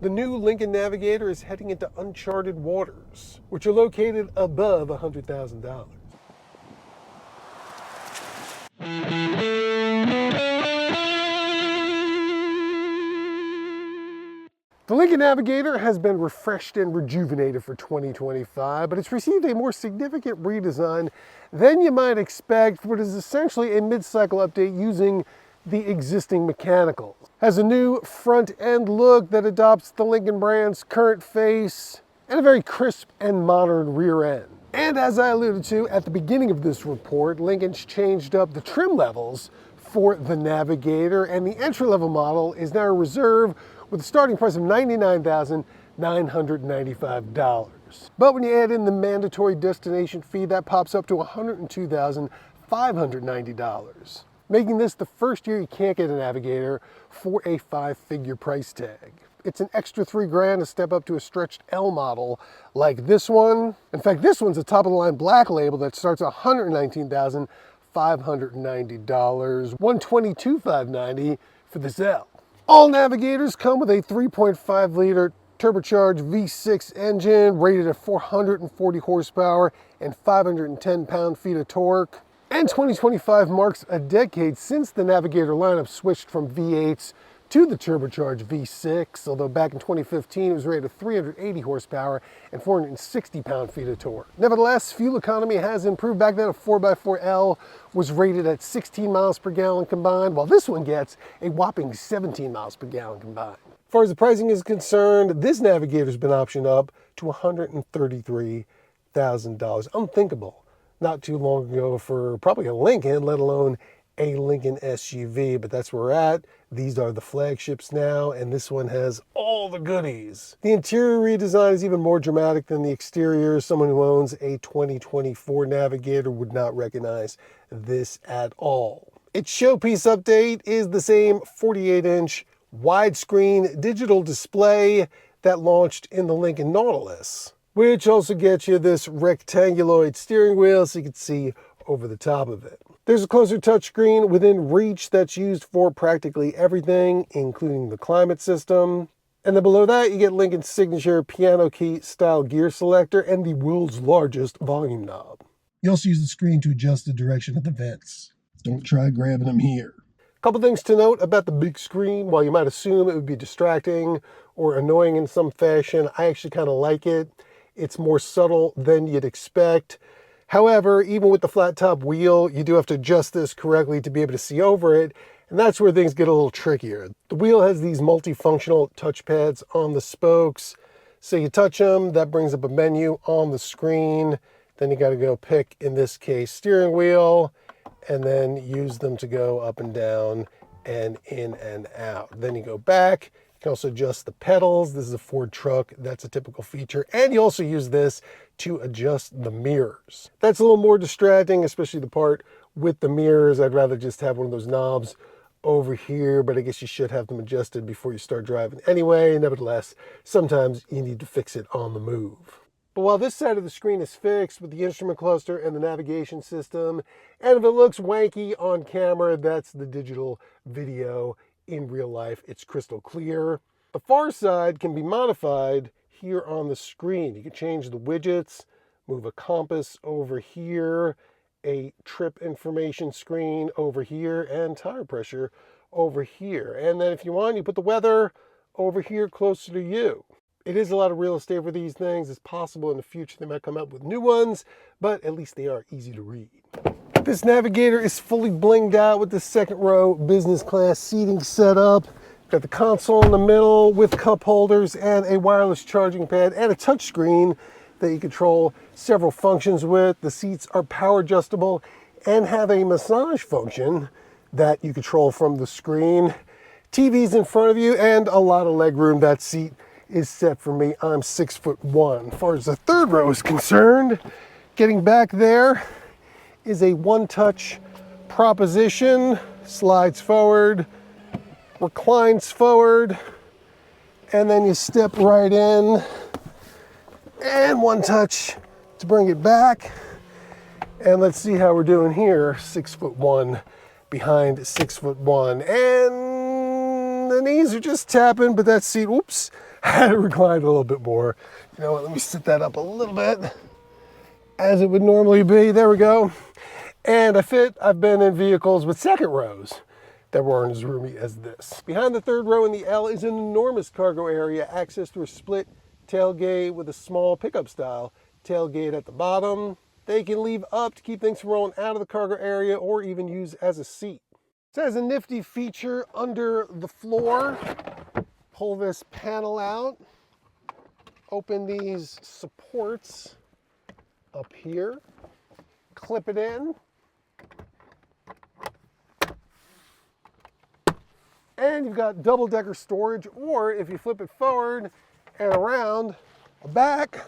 The new Lincoln Navigator is heading into uncharted waters, which are located above $100,000. The Lincoln Navigator has been refreshed and rejuvenated for 2025, but it's received a more significant redesign than you might expect for what is essentially a mid-cycle update using the existing mechanicals. Has a new front-end look that adopts the Lincoln brand's current face and a very crisp and modern rear end. And as I alluded to at the beginning of this report, Lincoln's changed up the trim levels for the Navigator, and the entry-level model is now a Reserve with a starting price of $99,995. But when you add in the mandatory destination fee, that pops up to $102,590, making this the first year you can't get a Navigator for a 5-figure price tag. It's an extra $3,000 to step up to a stretched L model like this one. In fact, this one's a top-of-the-line black label that starts at $119,590, $122,590 for this L. All Navigators come with a 3.5-liter turbocharged V6 engine rated at 440 horsepower and 510 pound-feet of torque. And 2025 marks a decade since the Navigator lineup switched from V8s to the turbocharged V6, although back in 2015 it was rated at 380 horsepower and 460 pound-feet of torque. Nevertheless, fuel economy has improved. Back then a 4x4L was rated at 16 miles per gallon combined, while this one gets a whopping 17 miles per gallon combined. As far as the pricing is concerned, this Navigator's been optioned up to $133,000. Unthinkable not too long ago for probably a Lincoln, let alone a Lincoln SUV, but that's where we're at. These are the flagships now, and this one has all the goodies. The interior redesign is even more dramatic than the exterior. Someone who owns a 2024 Navigator would not recognize this at all. Its showpiece update is the same 48-inch widescreen digital display that launched in the Lincoln Nautilus, which also gets you this rectanguloid steering wheel so you can see over the top of it. There's a closer touchscreen within reach that's used for practically everything, including the climate system. And then below that, you get Lincoln's signature piano key style gear selector and the world's largest volume knob. You also use the screen to adjust the direction of the vents. Don't try grabbing them here. A couple things to note about the big screen. While you might assume it would be distracting or annoying in some fashion, I actually kind of like it. It's more subtle than you'd expect. However, even with the flat top wheel, you do have to adjust this correctly to be able to see over it, and that's where things get a little trickier. The wheel has these multifunctional touch pads on the spokes, so you touch them, that brings up a menu on the screen, then you got to go pick, in this case, steering wheel, and then use them to go up and down and in and out. Then you go back. You can also adjust the pedals. This is a Ford truck. That's a typical feature. And you also use this to adjust the mirrors. That's a little more distracting, especially the part with the mirrors. I'd rather just have one of those knobs over here, but I guess you should have them adjusted before you start driving anyway. Nevertheless, sometimes you need to fix it on the move. But while this side of the screen is fixed with the instrument cluster and the navigation system, and if it looks wanky on camera, that's the digital video. In real life, it's crystal clear. The far side can be modified here on the screen. You can change the widgets, move a compass over here, a trip information screen over here, and tire pressure over here. And then if you want, you put the weather over here closer to you. It is a lot of real estate for these things. It's possible in the future they might come up with new ones, but at least they are easy to read. This Navigator is fully blinged out with the second row business class seating setup. Got the console in the middle with cup holders and a wireless charging pad and a touch screen that you control several functions with. The seats are power adjustable and have a massage function that you control from the screen. TV's in front of you and a lot of leg room. That seat is set for me. I'm 6'1". As far as the third row is concerned, getting back there is a one-touch proposition, slides forward, reclines forward, and then you step right in, and one touch to bring it back. And let's see how we're doing here. 6'1" behind 6'1", and the knees are just tapping, but that seat, oops, had it reclined a little bit more. You know what, let me sit that up a little bit as it would normally be. There we go. And I've been in vehicles with second rows that weren't as roomy as this. Behind the third row in the L is an enormous cargo area, accessed through a split tailgate with a small pickup style tailgate at the bottom. They can leave up to keep things from rolling out of the cargo area or even use as a seat. It has a nifty feature under the floor. Pull this panel out, open these supports up here, clip it in, and you've got double-decker storage, or if you flip it forward and around, a back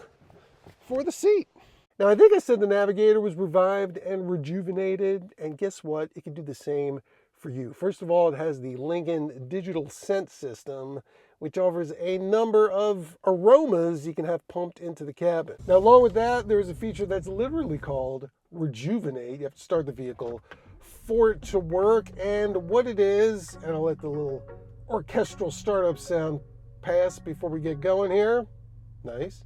for the seat. Now, I think I said the Navigator was revived and rejuvenated, and guess what? It can do the same for you. First of all, it has the Lincoln digital scent system, which offers a number of aromas you can have pumped into the cabin. Now, along with that, there is a feature that's literally called Rejuvenate. You have to start the vehicle for it to work, and what it is, and I'll let the little orchestral startup sound pass before we get going here. Nice.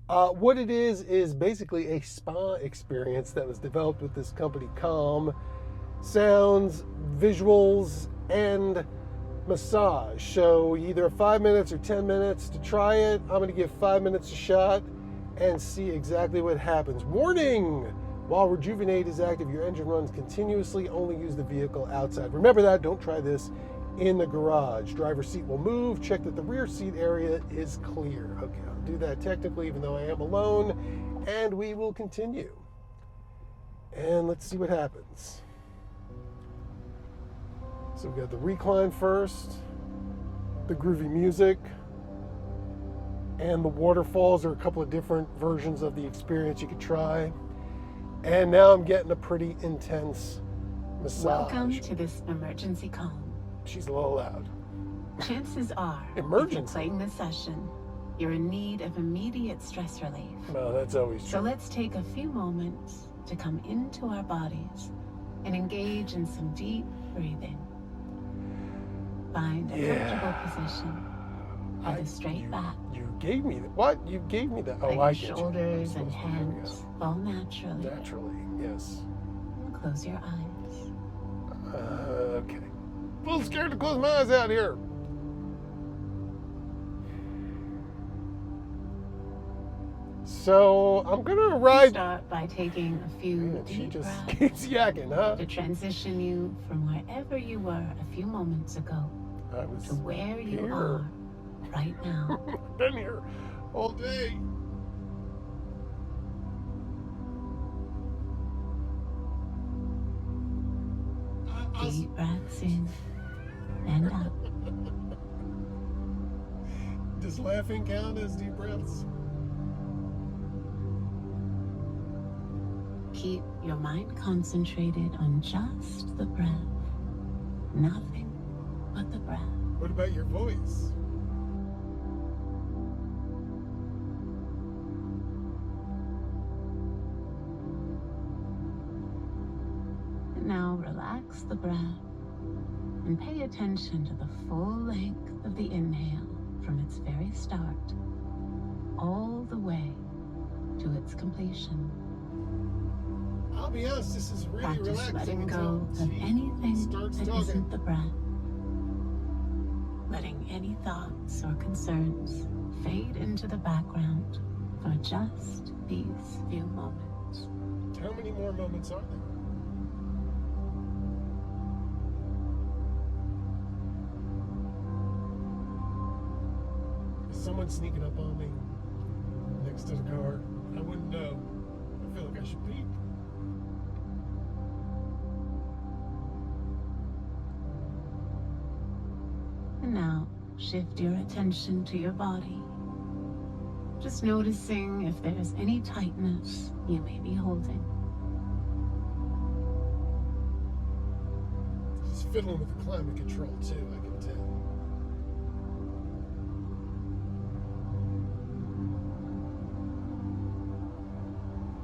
What it is basically a spa experience that was developed with this company, Calm. Sounds, visuals, and massage. So either 5 minutes or 10 minutes to try it. I'm going to give 5 minutes a shot and see exactly what happens. Warning! While Rejuvenate is active, your engine runs continuously. Only use the vehicle outside. Remember that. Don't try this in the garage. Driver's seat will move. Check that the rear seat area is clear. Okay, I'll do that technically, even though I am alone. And we will continue. And let's see what happens. So we've got the recline first, the groovy music, and the waterfalls are a couple of different versions of the experience you could try. And now I'm getting a pretty intense massage. Welcome to this emergency call. She's a little loud. Chances are, Emergency? if you're playing this session, you're in need of immediate stress relief. Well, that's always true. So let's take a few moments to come into our bodies and engage in some deep breathing. Find a comfortable position with a straight back. You gave me that. What? You gave me that. Oh, Let I your get shoulders you. and hands fall naturally. Naturally, yes. And close your eyes. Okay. A little scared to close my eyes out here. So I'm gonna ride. Start by taking a few Man, she deep just breaths keeps yakking, huh? to transition you from wherever you were a few moments ago I was to where you here. are right now. Been here all day. Deep breaths in and out. Does laughing count as deep breaths? Keep your mind concentrated on just the breath. Nothing but the breath. What about your voice? And now relax the breath and pay attention to the full length of the inhale from its very start all the way to its completion. I'll be honest, this is really Practice relaxing letting until go of she anything starts that talking. isn't the breath. Letting any thoughts or concerns fade into the background for just these few moments. How many more moments are there? Is someone sneaking up on me next to the car? I wouldn't know. I feel like I should peek. And now, shift your attention to your body. Just noticing if there's any tightness you may be holding. Just fiddling with the climate control too, I can tell.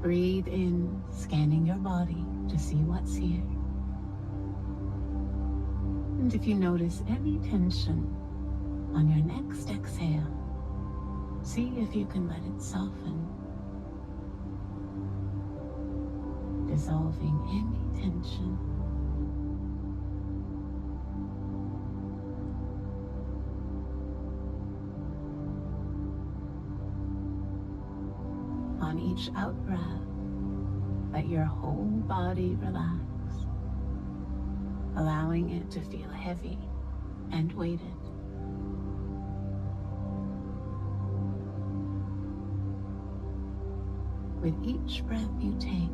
Breathe in, scanning your body to see what's here. And if you notice any tension, on your next exhale, See if you can let it soften, dissolving any tension. On each out-breath, let your whole body relax, allowing it to feel heavy and weighted. With each breath you take,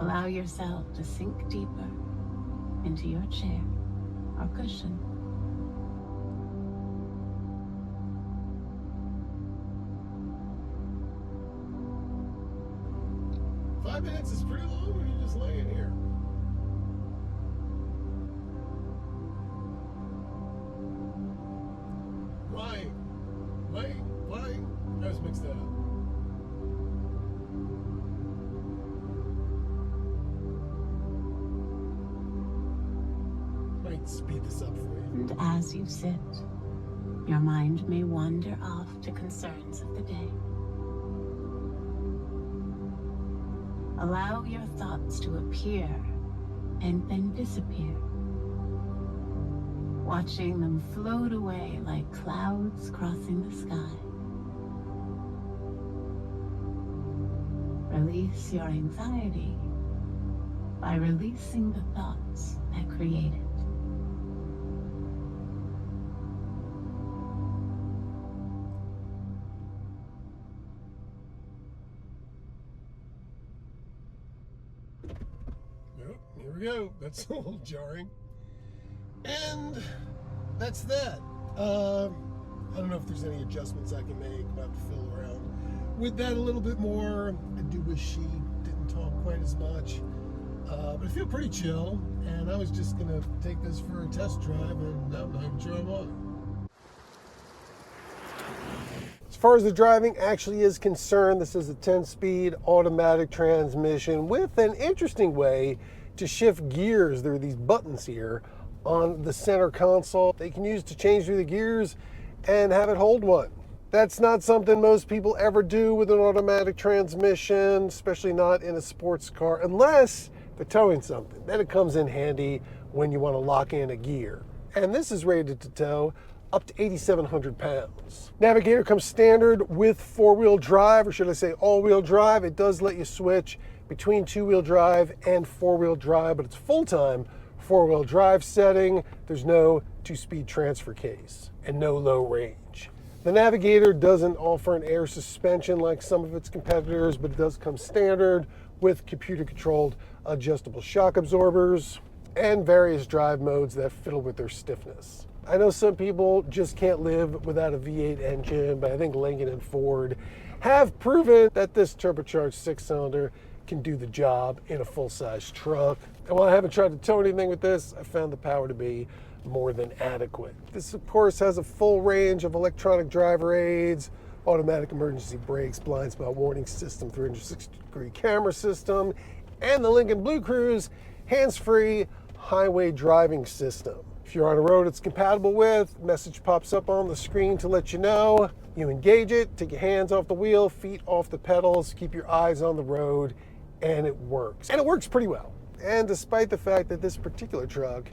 allow yourself to sink deeper into your chair or cushion. Minutes is pretty long when you're just laying here. Lying. I just mixed that up. Might speed this up for you. And as you sit, your mind may wander off to concerns of the day. Allow your thoughts to appear and then disappear, watching them float away like clouds crossing the sky. Release your anxiety by releasing the thoughts that create it. Here we go. That's a little jarring. And that's that. I don't know if there's any adjustments I can make. I'll have to fiddle around with that a little bit more. I do wish she didn't talk quite as much. But I feel pretty chill. And I was just going to take this for a test drive, and I'm not even sure I'm on it. As far as the driving actually is concerned, this is a 10-speed automatic transmission with an interesting way to shift gears. There are these buttons here on the center console they can use to change through the gears and have it hold one. That's not something most people ever do with an automatic transmission, especially not in a sports car, unless they're towing something. Then it comes in handy when you want to lock in a gear. And this is rated to tow up to 8,700 pounds. Navigator comes standard with four-wheel drive, or should I say all-wheel drive. It does let you switch between two-wheel drive and four-wheel drive, but it's full-time four-wheel drive setting. There's no two-speed transfer case and no low range. The Navigator doesn't offer an air suspension like some of its competitors, but it does come standard with computer-controlled adjustable shock absorbers and various drive modes that fiddle with their stiffness. I know some people just can't live without a V8 engine, but I think Lincoln and Ford have proven that this turbocharged six-cylinder can do the job in a full-size truck. And while I haven't tried to tow anything with this, I found the power to be more than adequate. This, of course, has a full range of electronic driver aids, automatic emergency brakes, blind spot warning system, 360-degree camera system, and the Lincoln Blue Cruise hands-free highway driving system. If you're on a road it's compatible with, message pops up on the screen to let you know. You engage it, take your hands off the wheel, feet off the pedals, keep your eyes on the road, and it works. And it works pretty well. And despite the fact that this particular truck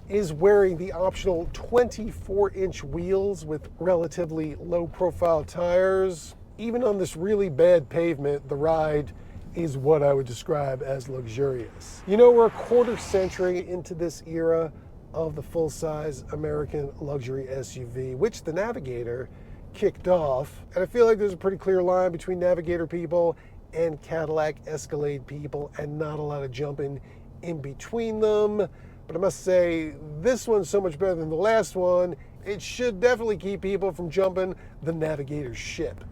is wearing the optional 24-inch wheels with relatively low-profile tires, even on this really bad pavement, the ride is what I would describe as luxurious. You know, we're a quarter century into this era of the full-size American luxury SUV, which the Navigator kicked off. And I feel like there's a pretty clear line between Navigator people and Cadillac Escalade people, and not a lot of jumping in between them. But I must say, this one's so much better than the last one, it should definitely keep people from jumping the Navigator ship.